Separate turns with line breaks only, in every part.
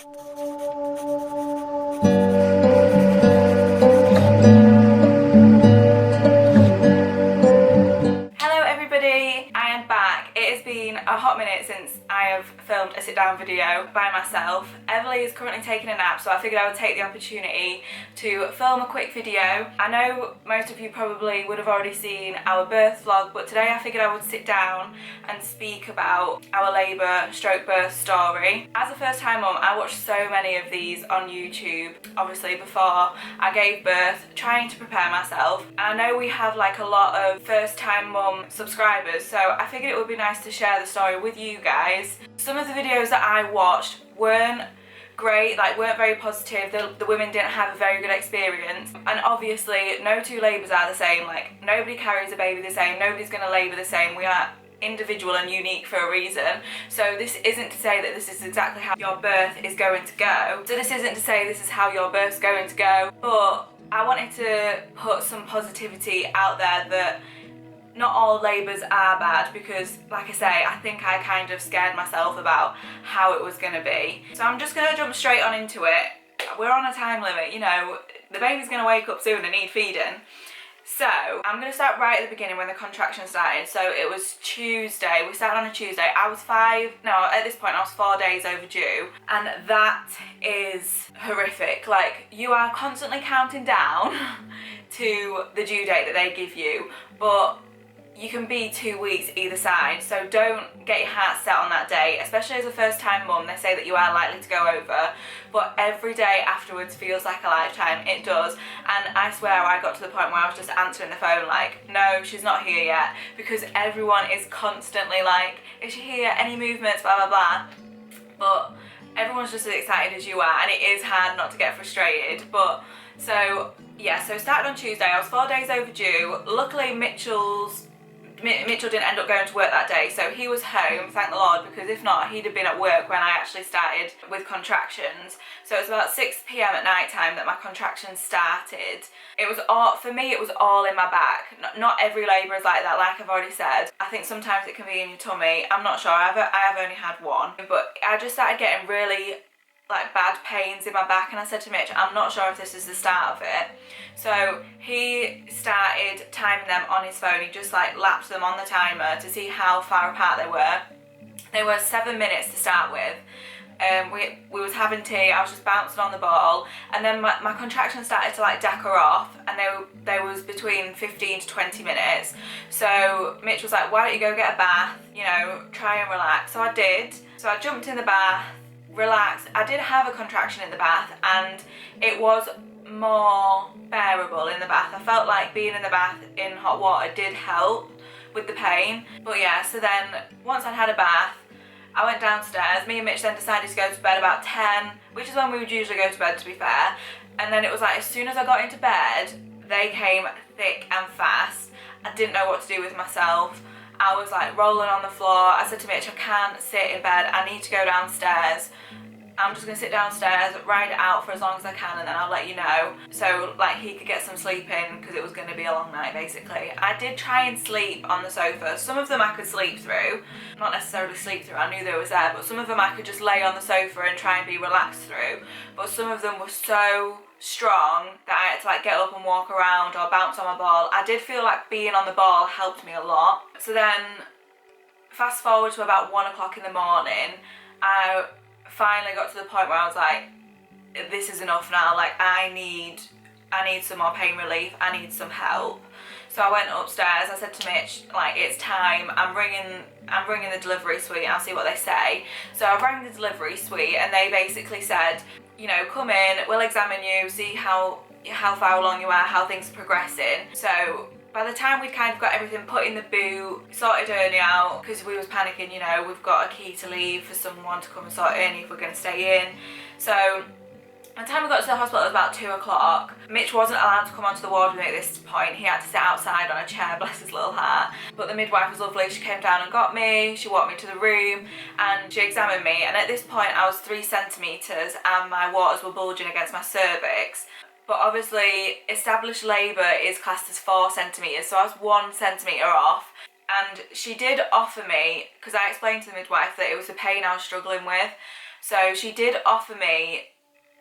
Hello everybody, I am back. It has been a hot minute since I have filmed a sit down video by myself. Everly is currently taking a nap, so I figured I would take the opportunity to film a quick video. I know most of you probably would have already seen our birth vlog, but today I figured I would sit down and speak about our labour stroke birth story. As a first time mum, I watched so many of these on YouTube, obviously before I gave birth, trying to prepare myself. I know we have like a lot of first time mum subscribers, so I figured it would be nice to share the story with you guys. Some of the videos that I watched weren't great, like weren't very positive. The women didn't have a very good experience, and obviously no two labours are the same. Like nobody carries a baby the same, nobody's going to labour the same. We are individual and unique for a reason. So this isn't to say that this is exactly how your birth is going to go. So this isn't to say this is how your birth's going to go, but I wanted to put some positivity out there that not all labours are bad, because like I say, I think I kind of scared myself about how it was going to be. So I'm just going to jump straight on into it. We're on a time limit, you know, the baby's going to wake up soon and need feeding. So I'm going to start right at the beginning when the contraction started. So it was Tuesday, we started on a Tuesday. At this point I was 4 days overdue, and that is horrific. Like, you are constantly counting down to the due date that they give you, but you can be 2 weeks either side, so don't get your heart set on that day, especially as a first time mum. They say that you are likely to go over, but every day afterwards feels like a lifetime. It does. And I swear I got to the point where I was just answering the phone like, no, she's not here yet, because everyone is constantly like, is she here, any movements, blah blah blah. But everyone's just as excited as you are, and it is hard not to get frustrated. But so yeah, so started on Tuesday. I was 4 days overdue. Luckily Mitchell didn't end up going to work that day, so he was home, thank the Lord, because if not, he'd have been at work when I actually started with contractions. So it was about 6 p.m. at night time that my contractions started. It was all, for me, it was all in my back. Not every labour is like that, like I've already said. I think sometimes it can be in your tummy. I'm not sure, I have only had one. But I just started getting really like bad pains in my back, and I said to Mitch, I'm not sure if this is the start of it. So he started timing them on his phone. He just like lapped them on the timer to see how far apart they were. They were 7 minutes to start with. We was having tea, I was just bouncing on the ball, and then my contractions started to like decker off, and they was between 15 to 20 minutes. So Mitch was like, why don't you go get a bath, you know, try and relax. So I did. So I jumped in the bath, relaxed. I did have a contraction in the bath, and it was more bearable in the bath. I felt like being in the bath in hot water did help with the pain. But yeah, so then once I'd had a bath, I went downstairs. Me and Mitch then decided to go to bed about 10, which is when we would usually go to bed, to be fair. And then it was like, as soon as I got into bed, they came thick and fast. I didn't know what to do with myself. I was like rolling on the floor. I said to Mitch, I can't sit in bed, I need to go downstairs. I'm just going to sit downstairs, ride it out for as long as I can, and then I'll let you know. So like he could get some sleep in, because it was going to be a long night basically. I did try and sleep on the sofa. Some of them I could sleep through. Not necessarily sleep through, I knew they was there, but some of them I could just lay on the sofa and try and be relaxed through. But some of them were so strong that I had to like get up and walk around or bounce on my ball. I did feel like being on the ball helped me a lot. So then fast forward to about 1 o'clock in the morning, I finally got to the point where I was like, this is enough now. Like I need some more pain relief, I need some help. So I went upstairs. I said to Mitch, like, it's time, I'm ringing the delivery suite, I'll see what they say. So I rang the delivery suite, and they basically said, you know, come in, we'll examine you, see how far along you are, how things are progressing. So by the time we'd kind of got everything put in the boot, sorted Ernie out, because we was panicking, you know, we've got a key to leave for someone to come and sort Ernie if we're going to stay in. So by the time we got to the hospital, it was about 2 o'clock. Mitch wasn't allowed to come onto the ward with me at this point. He had to sit outside on a chair, bless his little heart. But the midwife was lovely. She came down and got me. She walked me to the room and she examined me. And at this point, I was 3 centimetres and my waters were bulging against my cervix. But obviously, established labour is classed as 4 centimetres, so I was 1 centimetre off. And she did offer me, because I explained to the midwife that it was the pain I was struggling with. So she did offer me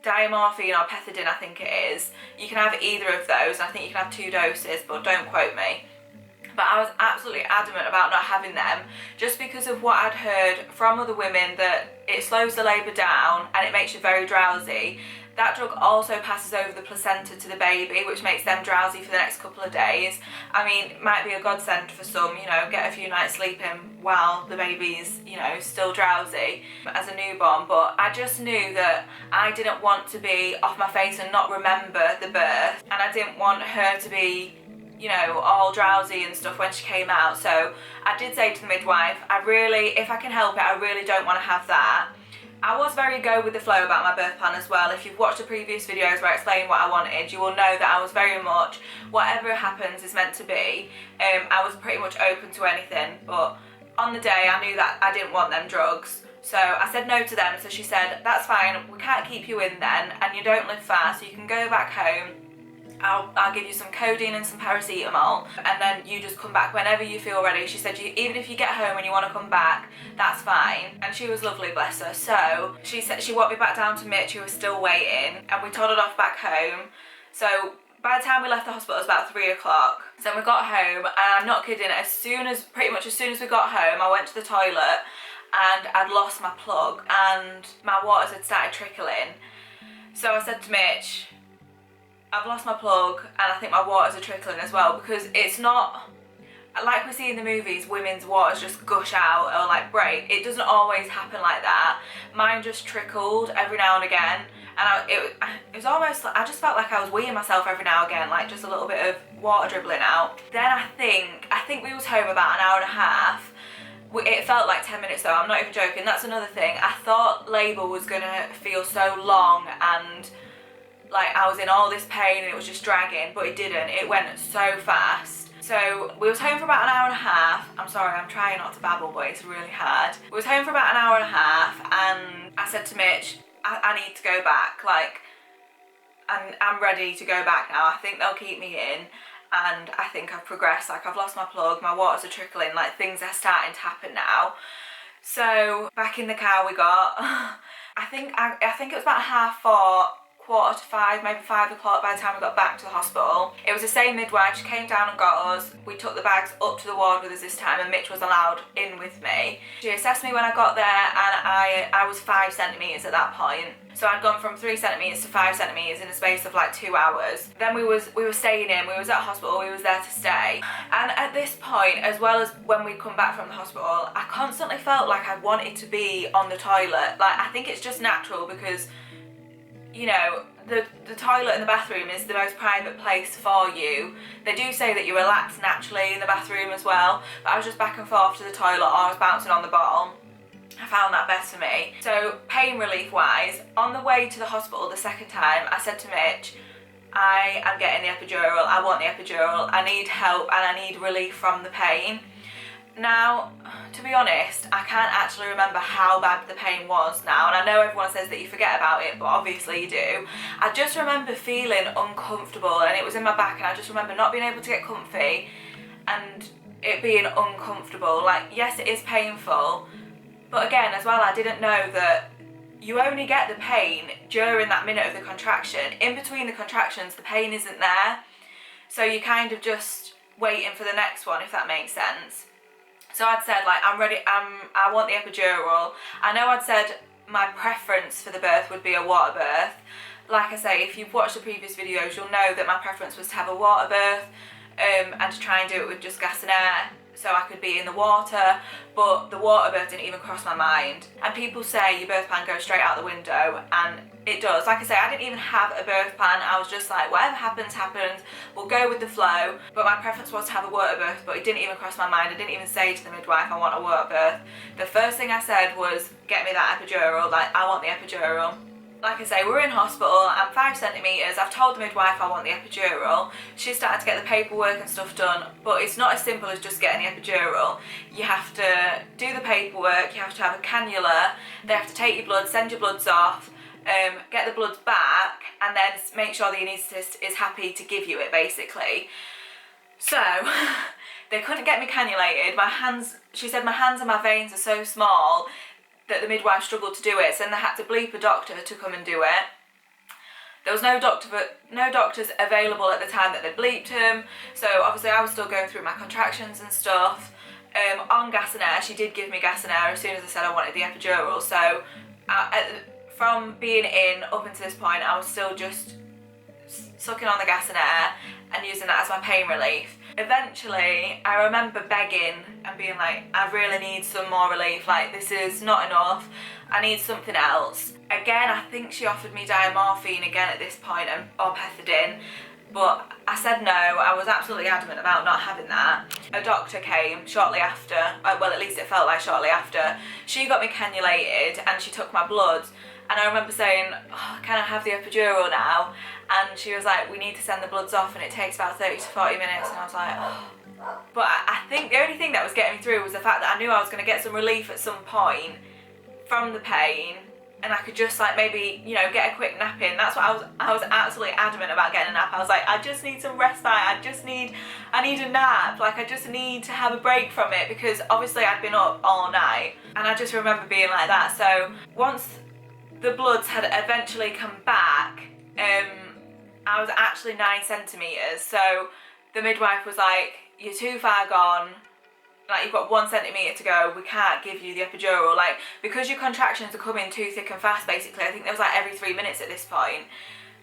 diamorphine or pethidine, I think it is. You can have either of those. I think you can have 2 doses, but don't quote me. But I was absolutely adamant about not having them, just because of what I'd heard from other women, that it slows the labour down and it makes you very drowsy. That drug also passes over the placenta to the baby, which makes them drowsy for the next couple of days. I mean, it might be a godsend for some, you know, get a few nights sleep in while the baby's, you know, still drowsy as a newborn. But I just knew that I didn't want to be off my face and not remember the birth, and I didn't want her to be, you know, all drowsy and stuff when she came out. So I did say to the midwife, if I can help it, I really don't want to have that. I was very go with the flow about my birth plan as well. If you've watched the previous videos where I explained what I wanted, you will know that I was very much, whatever happens is meant to be. I was pretty much open to anything, but on the day I knew that I didn't want them drugs. So I said no to them, so she said, that's fine, we can't keep you in then, and you don't live far, so you can go back home. I'll give you some codeine and some paracetamol, and then you just come back whenever you feel ready. She said, even if you get home and you want to come back, that's fine. And she was lovely, bless her. So she said she walked me back down to Mitch, who was still waiting, and we toddled off back home. So by the time we left the hospital, it was about 3 o'clock. So we got home, and I'm not kidding, pretty much as soon as we got home, I went to the toilet, and I'd lost my plug, and my waters had started trickling. So I said to Mitch, I've lost my plug and I think my waters are trickling as well, because it's not like we see in the movies, women's waters just gush out or like break. It doesn't always happen like that. Mine just trickled every now and again, and it was almost like I just felt like I was weeing myself every now and again, like just a little bit of water dribbling out. Then I think we was home about an hour and a half. It felt like 10 minutes though, I'm not even joking. That's another thing. I thought labour was gonna feel so long and like I was in all this pain and it was just dragging, but it didn't. It went so fast. So we was home for about an hour and a half. I'm sorry, I'm trying not to babble, but it's really hard. We was home for about an hour and a half, and I said to Mitch, I need to go back. Like, I'm ready to go back now. I think they'll keep me in, and I think I've progressed. Like, I've lost my plug, my waters are trickling, like things are starting to happen now. So back in the car we got. I think it was about 4:30, 4:45, maybe 5 o'clock by the time we got back to the hospital. It was the same midwife. She came down and got us. We took the bags up to the ward with us this time, and Mitch was allowed in with me. She assessed me when I got there, and I was 5 centimetres at that point. So I'd gone from 3 centimetres to 5 centimetres in a space of like 2 hours. Then we were staying in, we was at hospital, we was there to stay. And at this point, as well as when we'd come back from the hospital, I constantly felt like I wanted to be on the toilet. Like, I think it's just natural because, you know, the toilet and the bathroom is the most private place for you. They do say that you relax naturally in the bathroom as well, but I was just back and forth to the toilet, or I was bouncing on the bottom. I found that best for me. So pain relief wise, on the way to the hospital the second time, I said to Mitch, I am getting the epidural, I want the epidural, I need help and I need relief from the pain. Now, to be honest, I can't actually remember how bad the pain was now, and I know everyone says that you forget about it, but obviously you do. I just remember feeling uncomfortable, and it was in my back, and I just remember not being able to get comfy and it being uncomfortable. Like, yes, it is painful, but again, as well, I didn't know that you only get the pain during that minute of the contraction. In between the contractions, the pain isn't there, so you're kind of just waiting for the next one, if that makes sense. So I'd said, like, I'm ready, I want the epidural. I know I'd said my preference for the birth would be a water birth. Like I say, if you've watched the previous videos, you'll know that my preference was to have a water birth, and to try and do it with just gas and air, so I could be in the water, but the water birth didn't even cross my mind. And people say your birth plan goes straight out the window, and it does. Like I say, I didn't even have a birth plan. I was just like, whatever happens, happens. We'll go with the flow. But my preference was to have a water birth, but it didn't even cross my mind. I didn't even say to the midwife, I want a water birth. The first thing I said was, get me that epidural. Like, I want the epidural. Like I say, we're in hospital, I'm 5 centimetres, I've told the midwife I want the epidural. She started to get the paperwork and stuff done, but it's not as simple as just getting the epidural. You have to do the paperwork, you have to have a cannula, they have to take your blood, send your bloods off, get the bloods back, and then make sure the anaesthetist is happy to give you it, basically. So, they couldn't get me cannulated. My hands, she said my hands and my veins are so small, that the midwife struggled to do it, so then they had to bleep a doctor to come and do it. There was no doctors available at the time that they bleeped him, so obviously I was still going through my contractions and stuff. On gas and air, she did give me gas and air as soon as I said I wanted the epidural, so from being in up until this point I was still just sucking on the gas and air and using that as my pain relief. Eventually I remember begging and being like, I really need some more relief, like this is not enough, I need something else. Again, I think she offered me diamorphine again at this point, or pethidine, but I said no. I was absolutely adamant about not having that. A doctor came shortly after, well at least it felt like shortly after. She got me cannulated and she took my blood, and I remember saying, oh, can I have the epidural now? And she was like, we need to send the bloods off and it takes about 30 to 40 minutes, and I was like, oh. But I think the only thing that was getting me through was the fact that I knew I was going to get some relief at some point from the pain, and I could just like maybe, you know, get a quick nap in. That's what I was absolutely adamant about getting a nap. I was like, I just need some respite, I need a nap, like I just need to have a break from it, because obviously I'd been up all night, and I just remember being like that. So once the bloods had eventually come back, I was actually 9 centimetres, so the midwife was like, you're too far gone, like you've got 1 centimetre to go, we can't give you the epidural, like because your contractions are coming too thick and fast basically. I think there was like every 3 minutes at this point.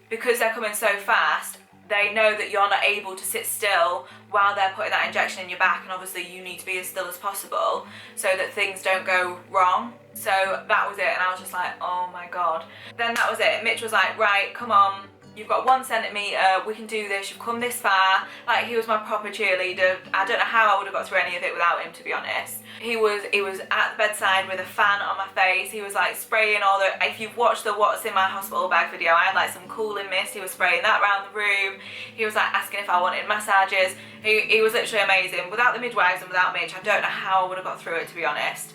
Because they're coming so fast, they know that you're not able to sit still while they're putting that injection in your back, and obviously you need to be as still as possible so that things don't go wrong. So that was it, and I was just like, oh my god. Then that was it. Mitch was like, right, come on, you've got 1 centimetre, we can do this, you've come this far. Like, he was my proper cheerleader. I don't know how I would have got through any of it without him, to be honest. He was at the bedside with a fan on my face. He was like spraying all the, if you've watched the What's in My Hospital Bag video, I had like some cooling mist. He was spraying that around the room. He was like asking if I wanted massages. He was literally amazing. Without the midwives and without Mitch, I don't know how I would have got through it, to be honest.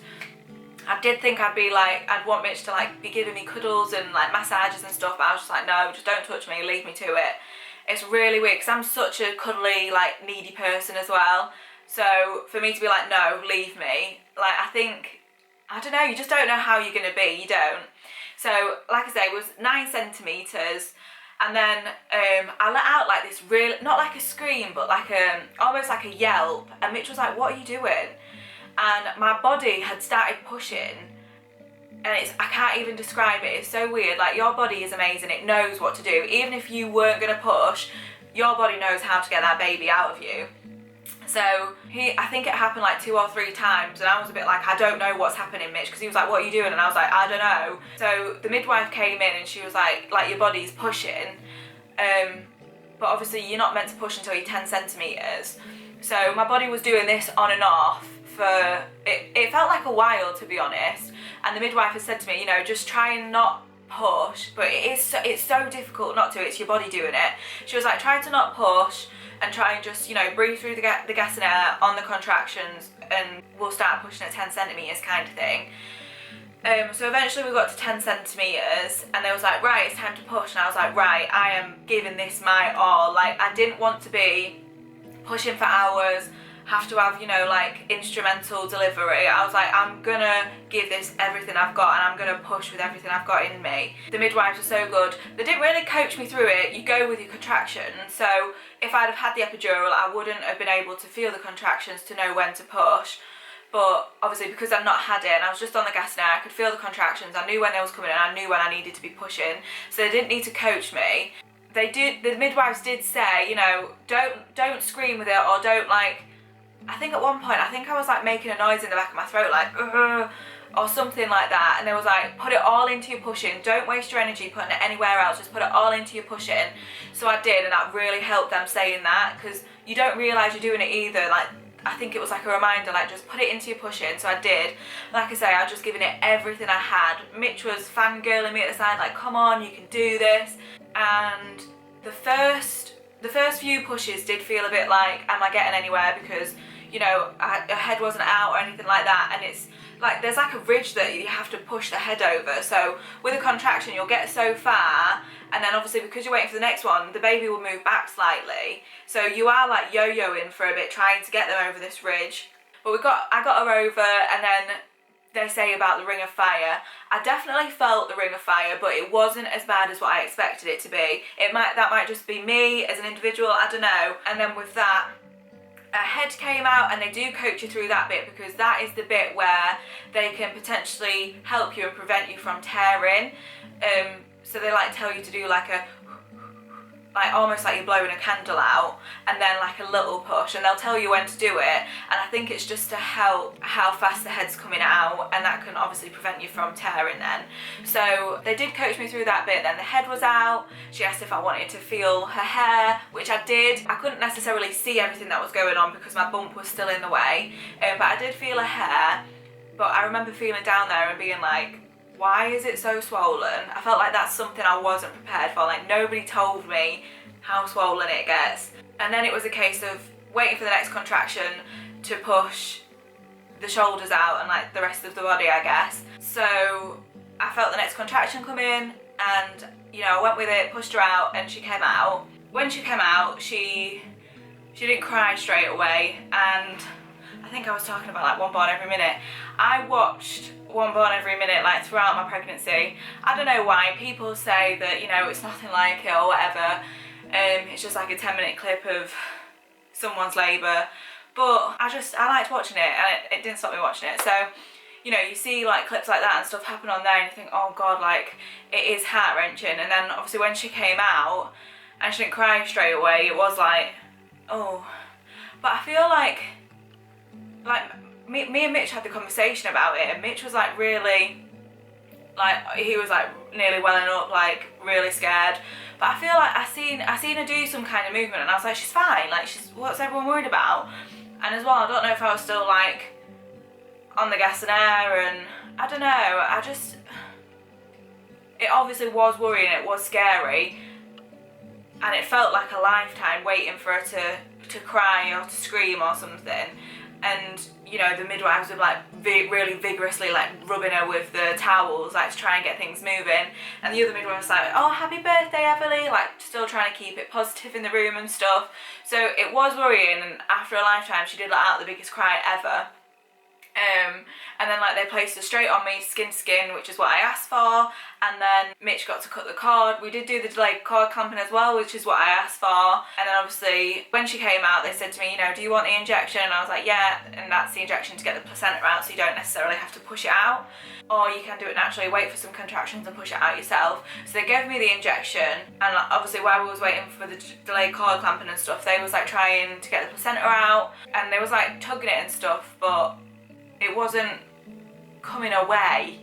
I did think I'd want Mitch to like be giving me cuddles and like massages and stuff, but I was just like, no, just don't touch me, leave me to it. It's really weird because I'm such a cuddly, like needy person as well. So for me to be like, no, leave me, like I don't know, you just don't know how you're gonna be, you don't. So like I say, it was 9 centimetres, and then I let out like this real, not like a scream, but like almost like a yelp, and Mitch was like, what are you doing? And my body had started pushing, and I can't even describe it, it's so weird. Like, your body is amazing, it knows what to do. Even if you weren't gonna push, your body knows how to get that baby out of you. So I think it happened like 2 or 3 times, and I was a bit like, I don't know what's happening, Mitch, because he was like, what are you doing? And I was like, I don't know. So the midwife came in and she was like your body's pushing, but obviously you're not meant to push until you're 10 centimetres. So my body was doing this on and off for, it felt like a while, to be honest. And the midwife has said to me, you know, just try and not push, but it's so difficult not to, it's your body doing it. She was like, try to not push and try and just, you know, breathe through the gas and air on the contractions, and we'll start pushing at 10 centimetres kind of thing. So eventually we got to 10 centimetres, and they was like, right, it's time to push, and I was like, right, I am giving this my all. Like, I didn't want to be pushing for hours, have to have, you know, like instrumental delivery. I was like, I'm gonna give this everything I've got, and I'm gonna push with everything I've got in me. The midwives are so good. They didn't really coach me through it. You go with your contractions. So if I'd have had the epidural, I wouldn't have been able to feel the contractions to know when to push. But obviously, because I've not had it and I was just on the gas now, I could feel the contractions. I knew when they was coming and I knew when I needed to be pushing. So they didn't need to coach me. They did, the midwives did say, you know, don't scream with it, or don't like, I think at one point, I think I was like making a noise in the back of my throat, like, or something like that. And they was like, put it all into your pushing. Don't waste your energy putting it anywhere else. Just put it all into your pushing. So I did, and that really helped them saying that, because you don't realise you're doing it either. Like, I think it was like a reminder, like, just put it into your pushing. So I did. Like I say, I was just giving it everything I had. Mitch was fangirling me at the side, like, come on, you can do this. And the first few pushes did feel a bit like, am I getting anywhere? Because, you know, her head wasn't out or anything like that, and it's like there's like a ridge that you have to push the head over. So with a contraction, you'll get so far, and then obviously because you're waiting for the next one, the baby will move back slightly. So you are like yo-yoing for a bit, trying to get them over this ridge. But I got her over, and then they say about the Ring of Fire. I definitely felt the Ring of Fire, but it wasn't as bad as what I expected it to be. That might just be me as an individual, I don't know. And then with that, a head came out, and they do coach you through that bit, because that is the bit where they can potentially help you and prevent you from tearing. So they like tell you to do like almost like you're blowing a candle out, and then like a little push, and they'll tell you when to do it. And I think it's just to help how fast the head's coming out, and that can obviously prevent you from tearing then. So they did coach me through that bit. Then the head was out. She asked if I wanted to feel her hair, which I did. I couldn't necessarily see everything that was going on because my bump was still in the way, but I did feel her hair. But I remember feeling down there and being like, why is it so swollen? I felt like that's something I wasn't prepared for. Like, nobody told me how swollen it gets. And then it was a case of waiting for the next contraction to push the shoulders out and like the rest of the body, I guess. So I felt the next contraction come in, and you know, I went with it, pushed her out, and she came out. When she came out, she didn't cry straight away, and I think I was talking about like One Born Every Minute. I watched One Born Every Minute like throughout my pregnancy. I don't know why. People say that, you know, it's nothing like it or whatever. It's just like a 10-minute clip of someone's labour. But I liked watching it, and it didn't stop me watching it. So, you know, you see like clips like that and stuff happen on there, and you think, oh God, like it is heart-wrenching. And then obviously when she came out and she didn't cry straight away, it was like, oh. But I feel like me and Mitch had the conversation about it, and Mitch was like really, like he was like nearly welling up, like really scared. But I feel like I seen her do some kind of movement, and I was like, she's fine, like what's everyone worried about? And as well, I don't know if I was still like on the gas and air, and I don't know, it obviously was worrying, it was scary, and it felt like a lifetime waiting for her to cry or to scream or something. And you know, the midwives were like really vigorously like rubbing her with the towels, like to try and get things moving. And the other midwife was like, oh, happy birthday, Everly, like still trying to keep it positive in the room and stuff. So it was worrying, and after a lifetime she did let out the biggest cry ever. And then like they placed her straight on me, skin to skin, which is what I asked for. And then Mitch got to cut the cord. We did do the delayed cord clamping as well, which is what I asked for. And then obviously when she came out, they said to me, you know, do you want the injection? And I was like, yeah. And that's the injection to get the placenta out, so you don't necessarily have to push it out, or you can do it naturally, wait for some contractions and push it out yourself. So they gave me the injection, and obviously while we was waiting for the delayed cord clamping and stuff, they was like trying to get the placenta out, and they was like tugging it and stuff, but it wasn't coming away,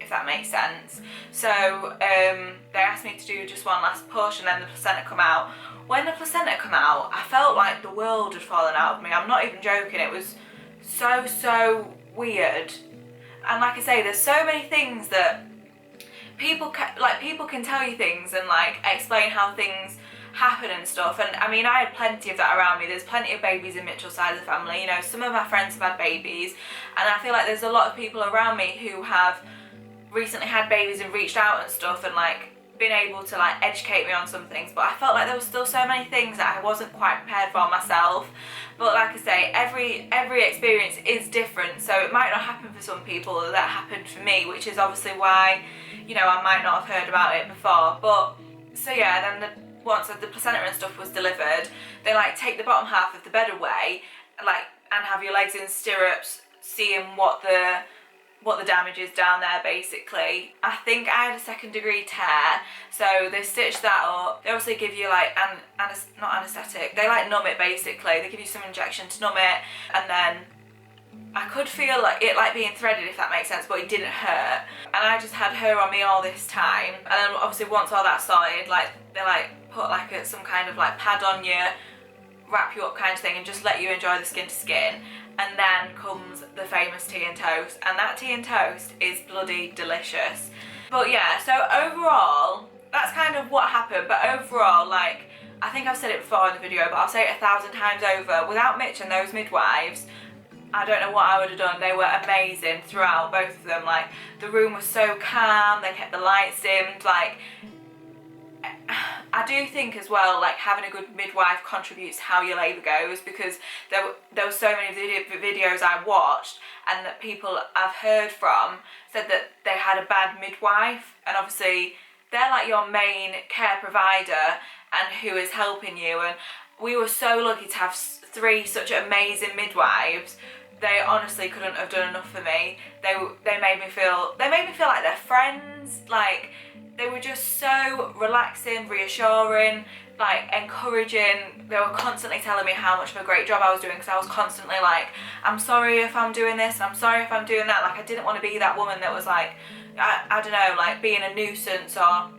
if that makes sense. So they asked me to do just one last push, and then the placenta come out. When the placenta come out, I felt like the world had fallen out of me. I'm not even joking. It was so weird. And like I say, there's so many things that people can tell you things and like explain how things happen and stuff. And I mean, I had plenty of that around me. There's plenty of babies in Mitchell's side of the family. You know, some of my friends have had babies, and I feel like there's a lot of people around me who have recently had babies and reached out and stuff, and like been able to like educate me on some things. But I felt like there was still so many things that I wasn't quite prepared for myself. But like I say, every experience is different, so it might not happen for some people that happened for me, which is obviously why, you know, I might not have heard about it before. But so yeah, then once the placenta and stuff was delivered, they like take the bottom half of the bed away, like, and have your legs in stirrups, seeing what the damage is down there basically. I think I had a 2nd degree tear, so they stitched that up. They obviously give you like not anaesthetic, they like numb it basically. They give you some injection to numb it, and then I could feel like it like being threaded, if that makes sense, but it didn't hurt. And I just had her on me all this time. And then obviously once all that started, like they like put like some kind of like pad on you, wrap you up kind of thing, and just let you enjoy the skin to skin. And then comes the famous tea and toast, and that tea and toast is bloody delicious. But yeah, so overall, that's kind of what happened. But overall, like, I think I've said it before in the video, but I'll say it 1,000 times over. Without Mitch and those midwives, I don't know what I would have done. They were amazing throughout, both of them. Like, the room was so calm, they kept the lights dimmed, like, I I do think as well, like, having a good midwife contributes to how your labour goes, because there were so many videos I watched and that people I've heard from said that they had a bad midwife, and obviously they're like your main care provider and who is helping you. And we were so lucky to have 3 such amazing midwives. They honestly couldn't have done enough for me. They made me feel like they're friends. Like, they were just so relaxing, reassuring, like encouraging. They were constantly telling me how much of a great job I was doing, because I was constantly like, I'm sorry if I'm doing this, and I'm sorry if I'm doing that. Like, I didn't want to be that woman that was like, I don't know, like being a nuisance, or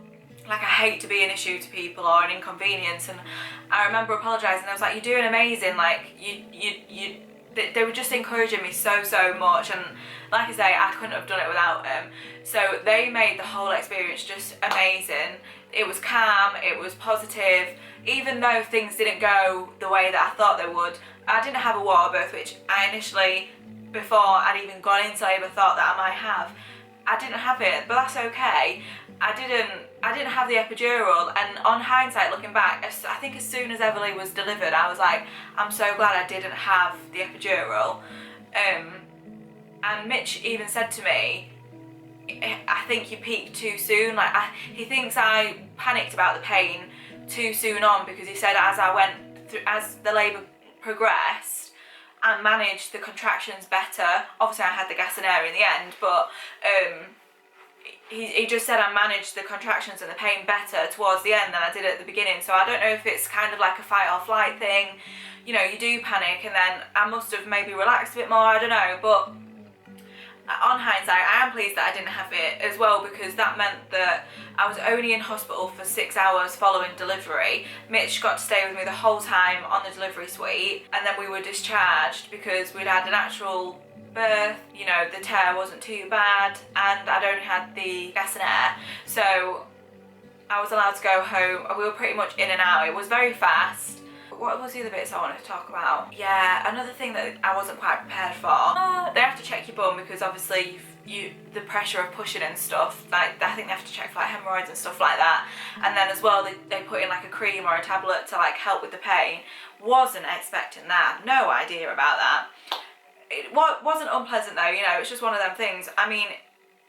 like I hate to be an issue to people or an inconvenience. And I remember apologising. I was like, you're doing amazing. Like, they were just encouraging me so much, and like I say, I couldn't have done it without them. So they made the whole experience just amazing. It was calm, it was positive, even though things didn't go the way that I thought they would. I didn't have a water birth, which I initially, before I'd even gone into labour, thought that I might have. I didn't have it, but that's okay. I didn't have the epidural, and on hindsight, looking back, I think as soon as Everly was delivered, I was like, I'm so glad I didn't have the epidural. And Mitch even said to me, I think you peaked too soon. Like, he thinks I panicked about the pain too soon on, because he said as I went through, as the labour progressed, I managed the contractions better. Obviously I had the gas and air in the end, but he just said I managed the contractions and the pain better towards the end than I did at the beginning. So I don't know if it's kind of like a fight or flight thing. You know, you do panic, and then I must have maybe relaxed a bit more, I don't know. But on hindsight, I am pleased that I didn't have it as well, because that meant that I was only in hospital for 6 hours following delivery. Mitch got to stay with me the whole time on the delivery suite, and then we were discharged because we'd had a natural birth. You know, the tear wasn't too bad, and I'd only had the gas and air, so I was allowed to go home. We were pretty much in and out. It was very fast. What was the other bits I wanted to talk about? Yeah, another thing that I wasn't quite prepared for. They have to check your bum, because obviously the pressure of pushing and stuff, like I think they have to check for like hemorrhoids and stuff like that. And then as well, they put in like a cream or a tablet to like help with the pain. Wasn't expecting that. No idea about that. It wasn't unpleasant though, you know, it's just one of them things. I mean,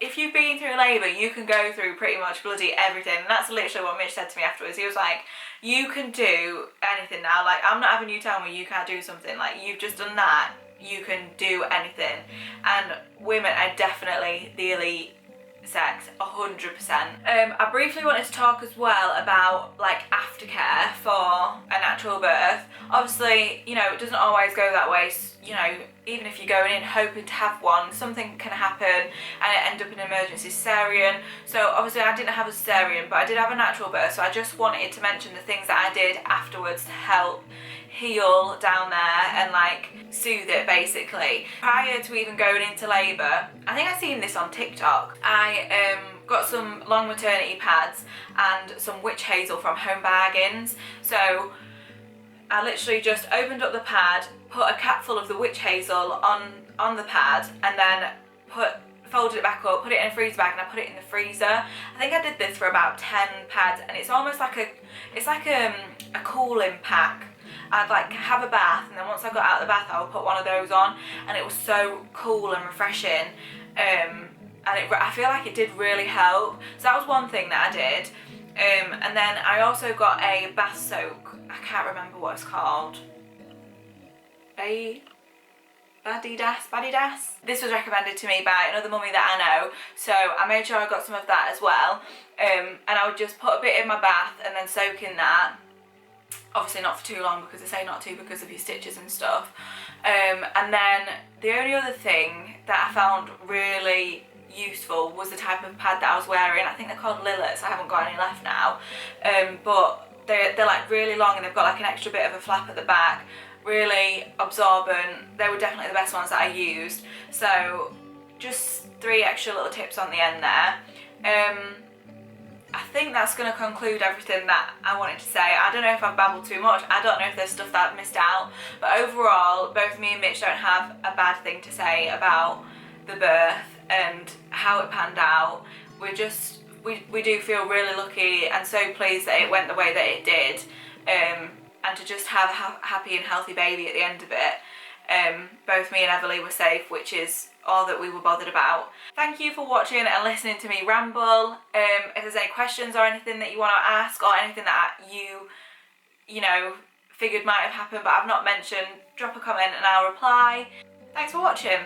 if you've been through labour, you can go through pretty much bloody everything. And that's literally what Mitch said to me afterwards. He was like, you can do anything now. Like, I'm not having you tell me you can't do something. Like, you've just done that. You can do anything. And women are definitely the elite sex, 100%. I briefly wanted to talk as well about like aftercare for a natural birth. Obviously, you know, it doesn't always go that way. You know, even if you're going in hoping to have one, something can happen and it end up in an emergency cesarean. So obviously I didn't have a cesarean, but I did have a natural birth, so I just wanted to mention the things that I did afterwards to help heal down there and like soothe it basically. Prior to even going into labour, I think I seen this on TikTok, I got some long maternity pads and some witch hazel from Home Bargains. So I literally just opened up the pad, put a capful of the witch hazel on the pad, and then folded it back up, put it in a freezer bag, and I put it in the freezer. I think I did this for about 10 pads, and it's almost like a cooling pack. I'd like have a bath, and then once I got out of the bath I would put one of those on, and it was so cool and refreshing, and I feel like it did really help. So that was one thing that I did. And then I also got a bath soak. I can't remember what it's called. Badidas. This was recommended to me by another mummy that I know, so I made sure I got some of that as well. And I would just put a bit in my bath and then soak in that. Obviously not for too long, because they say not to because of your stitches and stuff. And then the only other thing that I found really useful was the type of pad that I was wearing. I think they're called Lilletts. I haven't got any left now, but they're like really long, and they've got like an extra bit of a flap at the back, really absorbent. They were definitely the best ones that I used. So just 3 extra little tips on the end there. I think that's going to conclude everything that I wanted to say. I don't know if I've babbled too much. I don't know if there's stuff that I've missed out, but overall both me and Mitch don't have a bad thing to say about the birth and how it panned out. we do feel really lucky and so pleased that it went the way that it did, and to just have a happy and healthy baby at the end of it. Both me and Everly were safe, which is all that we were bothered about. Thank you for watching and listening to me ramble. If there's any questions or anything that you want to ask, or anything that you know, figured might have happened but I've not mentioned, drop a comment and I'll reply. Thanks for watching.